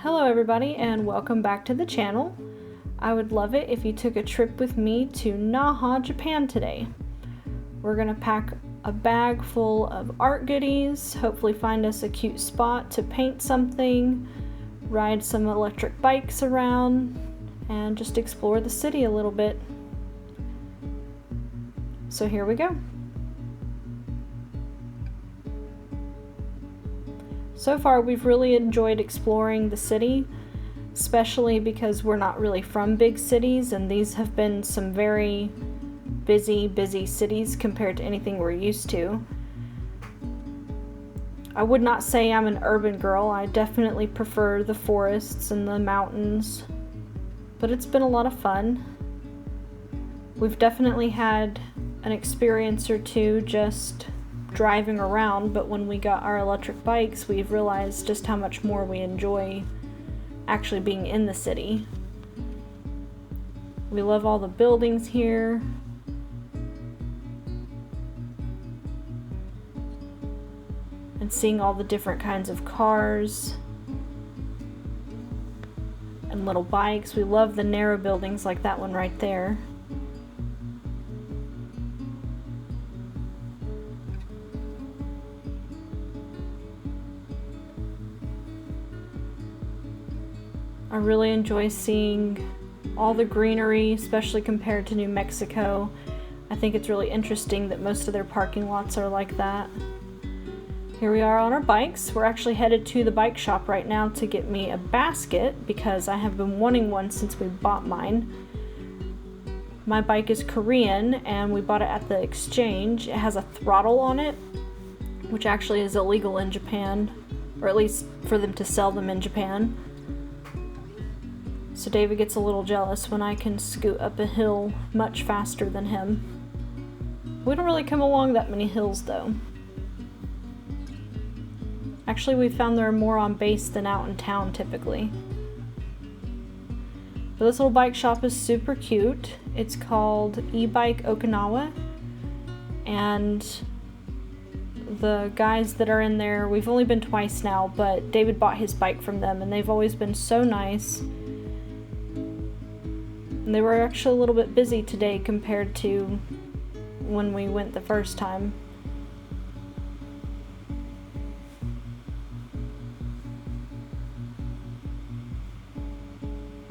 Hello everybody and welcome back to the channel. I would love it if you took a trip with me to Naha, Japan today. We're gonna pack a bag full of art goodies, hopefully find us a cute spot to paint something, ride some electric bikes around, and just explore the city a little bit. So here we go. So far, we've really enjoyed exploring the city, especially because we're not really from big cities, and these have been some very busy cities compared to anything we're used to. I would not say I'm an urban girl. I definitely prefer the forests and the mountains, but it's been a lot of fun. We've definitely had an experience or two just driving around, but when we got our electric bikes, we've realized just how much more we enjoy actually being in the city. We love all the buildings here. And seeing all the different kinds of cars and little bikes. We love the narrow buildings like that one right there. I really enjoy seeing all the greenery, especially compared to New Mexico. I think it's really interesting that most of their parking lots are like that. Here we are on our bikes. We're actually headed to the bike shop right now to get me a basket because I have been wanting one since we bought mine. My bike is Korean and we bought it at the exchange. It has a throttle on it, which actually is illegal in Japan, or at least for them to sell them in Japan. So David gets a little jealous when I can scoot up a hill much faster than him. We don't really come along that many hills though. Actually, we found there are more on base than out in town typically. But this little bike shop is super cute. It's called E-Bike Okinawa. And the guys that are in there, we've only been twice now, but David bought his bike from them and they've always been so nice. And they were actually a little bit busy today compared to when we went the first time.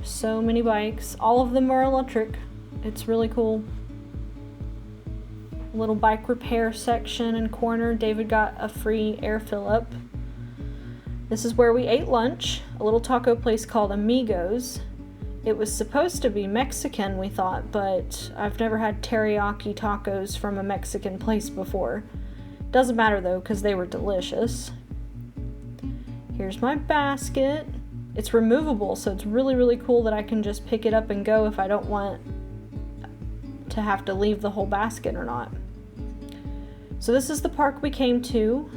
So many bikes. All of them are electric. It's really cool. A little bike repair section and corner. David got a free air fill up. This is where we ate lunch. A little taco place called Amigos. It was supposed to be Mexican, we thought, but I've never had teriyaki tacos from a Mexican place before. Doesn't matter though, because they were delicious. Here's my basket. It's removable, so it's really cool that I can just pick it up and go if I don't want to have to leave the whole basket or not. So this is the park we came to,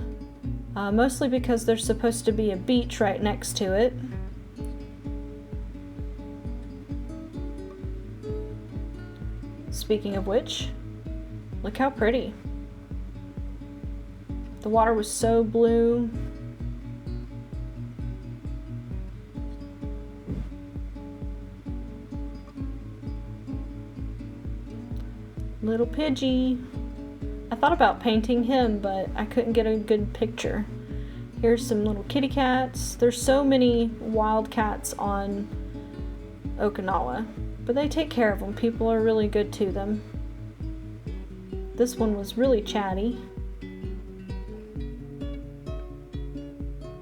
mostly because there's supposed to be a beach right next to it. Speaking of which, look how pretty. The water was so blue. Little Pidgey. I thought about painting him, but I couldn't get a good picture. Here's some little kitty cats. There's so many wild cats on Okinawa, but they take care of them. People are really good to them. This one was really chatty.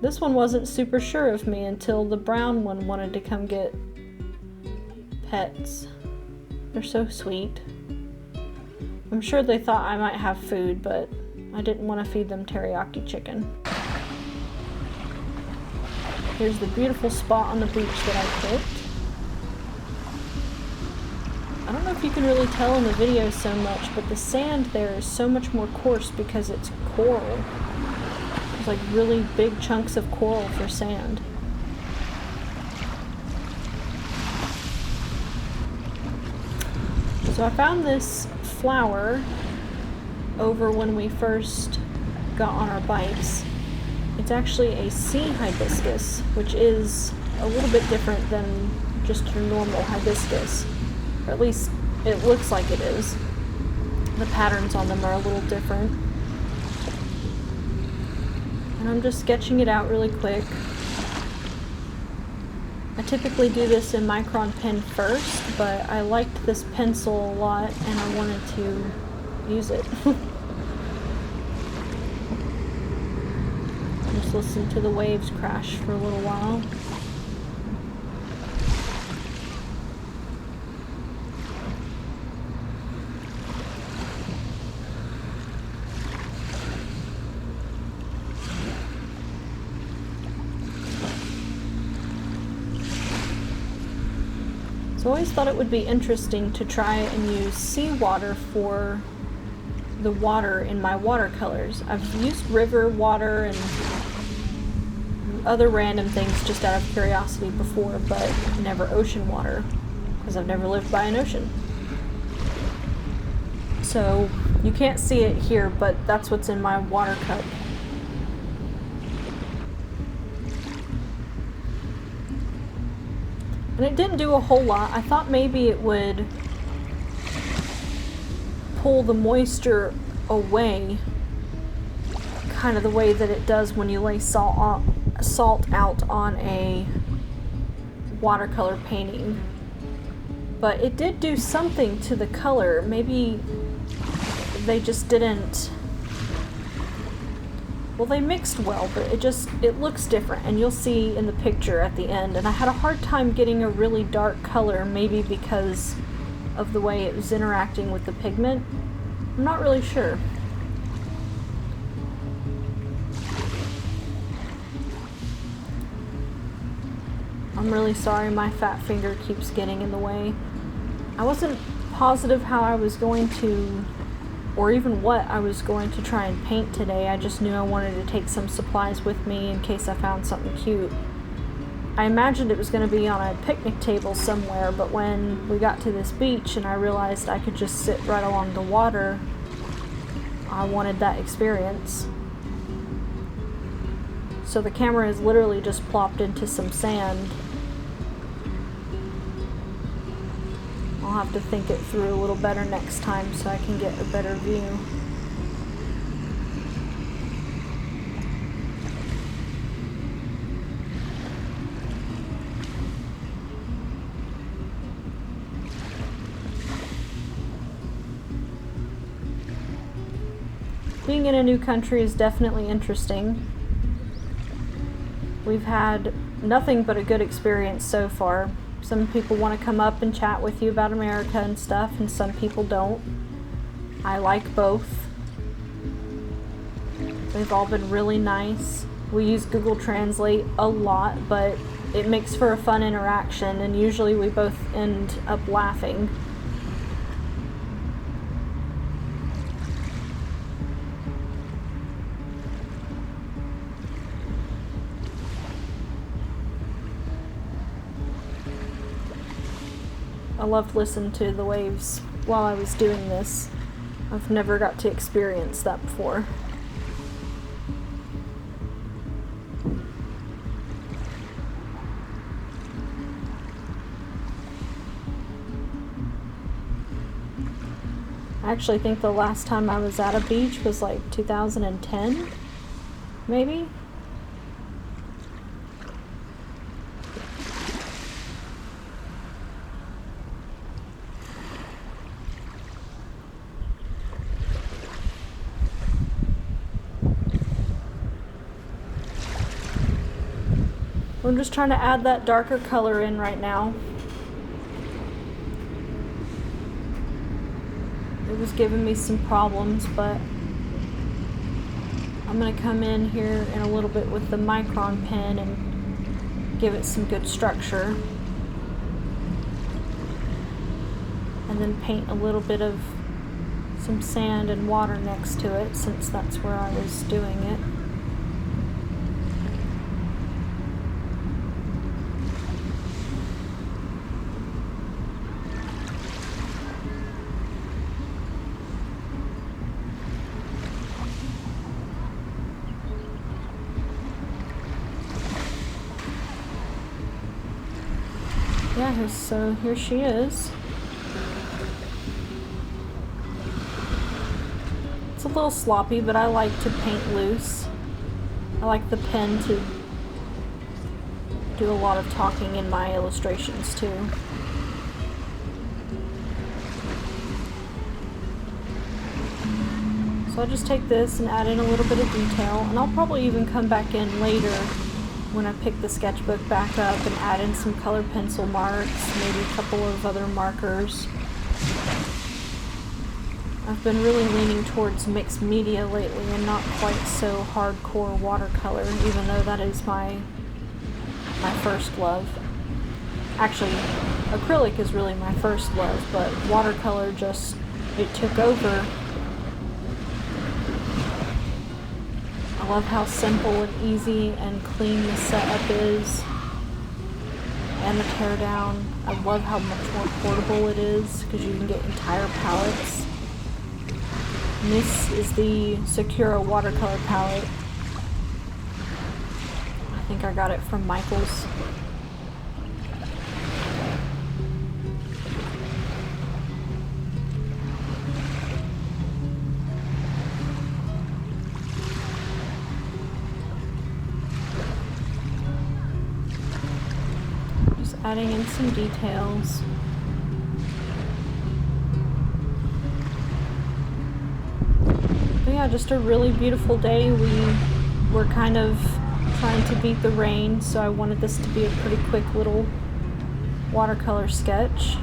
This one wasn't super sure of me until the brown one wanted to come get pets. They're so sweet. I'm sure they thought I might have food, but I didn't want to feed them teriyaki chicken. Here's the beautiful spot on the beach that I picked. I don't know if you can really tell in the video so much, but the sand there is so much more coarse because it's coral. There's like really big chunks of coral for sand. So I found this flower over when we first got on our bikes. It's actually a sea hibiscus, which is a little bit different than just your normal hibiscus. Or at least it looks like it is. The patterns on them are a little different. And I'm just sketching it out really quick. I typically do this in micron pen first, but I liked this pencil a lot and I wanted to use it. Just listen to the waves crash for a little while. So I always thought it would be interesting to try and use seawater for the water in my watercolors. I've used river water and other random things just out of curiosity before, but never ocean water, because I've never lived by an ocean. So you can't see it here, but that's what's in my water cup. And it didn't do a whole lot. I thought maybe it would pull the moisture away, kind of the way that it does when you lay salt out on a watercolor painting. But it did do something to the color. Maybe they just didn't... Well, they mixed well, but it looks different, and you'll see in the picture at the end. And I had a hard time getting a really dark color, maybe because of the way it was interacting with the pigment. I'm not really sure. I'm really sorry my fat finger keeps getting in the way. I wasn't positive how I was going to, or even what I was going to try and paint today. I just knew I wanted to take some supplies with me in case I found something cute. I imagined it was going to be on a picnic table somewhere, but when we got to this beach and I realized I could just sit right along the water, I wanted that experience. So the camera is literally just plopped into some sand. I'll have to think it through a little better next time so I can get a better view. Being in a new country is definitely interesting. We've had nothing but a good experience so far. Some people want to come up and chat with you about America and stuff, and some people don't. I like both. They've all been really nice. We use Google Translate a lot, but it makes for a fun interaction, and usually we both end up laughing. I loved listening to the waves while I was doing this. I've never got to experience that before. I actually think the last time I was at a beach was like 2010, maybe? I'm just trying to add that darker color in right now. It was giving me some problems, but I'm going to come in here in a little bit with the micron pen and give it some good structure. And then paint a little bit of some sand and water next to it, since that's where I was doing it. Yeah, so here she is. It's a little sloppy, but I like to paint loose. I like the pen to do a lot of talking in my illustrations too. So I'll just take this and add in a little bit of detail, and I'll probably even come back in later when I pick the sketchbook back up and add in some color pencil marks, maybe a couple of other markers. I've been really leaning towards mixed media lately and not quite so hardcore watercolor, even though that is my first love. Actually, acrylic is really my first love, but watercolor it took over. I love how simple and easy and clean the setup is, and the teardown. I love how much more portable it is because you can get entire palettes. And this is the Sakura watercolor palette. I think I got it from Michael's. Just adding in some details. But yeah, just a really beautiful day. We were kind of trying to beat the rain, so I wanted this to be a pretty quick little watercolor sketch.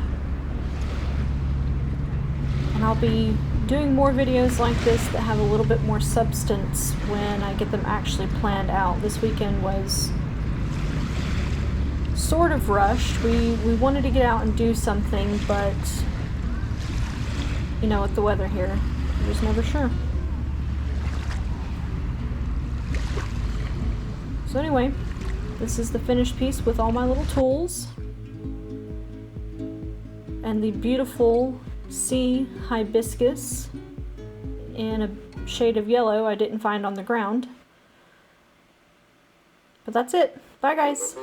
And I'll be doing more videos like this that have a little bit more substance when I get them actually planned out. This weekend was sort of rushed. We wanted to get out and do something, but you know, with the weather here, you're just never sure. So anyway, this is the finished piece with all my little tools and the beautiful sea hibiscus in a shade of yellow I didn't find on the ground. But that's it. Bye guys.